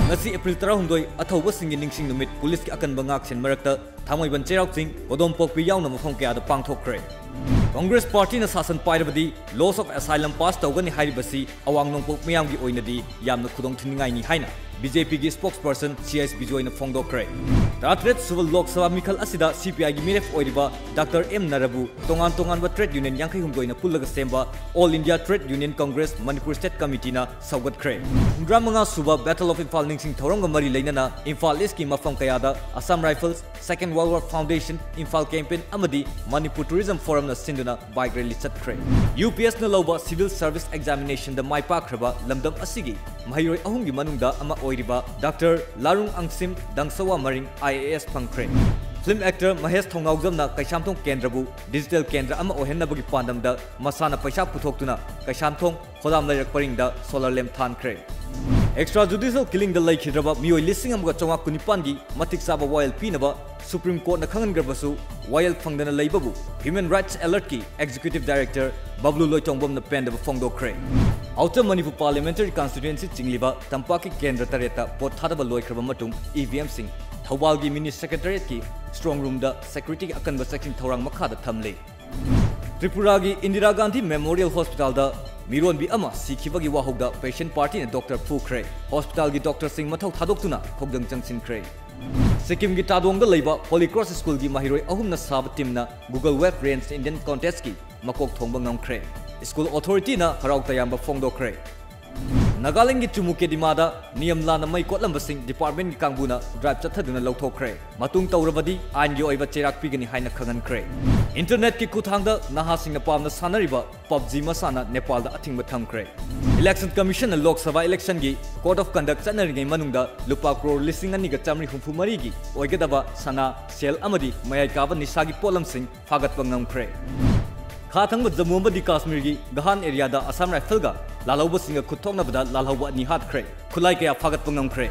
ngasi April 12 athauba singi ningsing numit police ki akan bangak sen marakta thamoiban cherok sing odom pokpi yauna mafam kya da pangthokre Congress party na sasan pairabadi laws of asylum pass tawgani hairibasi awang nongpok miyam gi oinadi yamna khudong thiningai ni haina BJP gi spokesperson CS Bijoy na phongdokre Ratret Civil Lok Sabha Mikhal asida CPI gi miref oiriba Dr M Narabu tongan ba trade union yankai humdoina pullaga semba All India Trade Union Congress Manipur State Committee na saugatkre Manga suba Battle of Imphal ningsing thorong mari leinana Imphal East ki mafam kayada Assam Rifles Second World War Foundation Imphal Campaign amadi Manipur Tourism Forum na sinduna bike rally chatkre UPS na loba Civil Service Examination da mai pakraba lamdam asigi mahiroi ahum gi manungda ama oiriba Dr Larung Angsim Dangsawa Maring IAS Pangkre Film actor Mahesh Thongaujamna Kaishamthong Kendrabu Digital Kendra ama ohenabagi pandamda masana paisa puthokuna Kaishamthong Khodam Lairak Paringda solar lamp thankre Extrajudicial killing the lake hidraba mioi listing amga chonga kunipan gi matik saba wild pinaba Supreme Court na khangan garbasu wild phangdana leibabu Human Rights Alert ki Executive Director Bablu Loitongbom na pendaba phongdokre Outer Manipur Parliamentary Constituency Chingliba Tampaki Kendra Tareta pot thadaba loikraba matung EVM sing Thawal gi Mini Secretariat ki Strong Room da Security akanba section thorang makha da thamle Tripura gi Indira Gandhi Memorial Hospital da Miron bi ama sikhibagi wahogda patient party na Dr. Phukre Hospital gi Dr. Singh mathau thadoktuna khogdang changsinkre Sikkim gi Tadong da leiba Holy Cross School gi mahiroi ahum na sab team na Google Web Range Indian Contest ki makok thongba ngamkre School Authority na harau tayamba phongdokre Nagaland gi Tumuke dimada niyam lana mai kotlambasing department gi kangbuna drive chathaduna lauthokre matung taurabadi ain gi oiba cherak pigani haina khangankre Internet ki kuthangda nahasingna pamna sanariba PUBG masana Nepal da athingba thamkre Election Commission na Lok Sabha election gi Code of Conduct chanarigai manungda lupa crore listing ani ga chamri humfu mari gi oigadaba sana sel amadi mayai kaba nisagi polamsing phagatpa ngamkre Khathangba Jammu amadi Kashmir gi Gahan area da Assam Rifle ga lalauba singa khuthoknabada lalhauba ni hatkre khulai kaya phagatpa ngamkre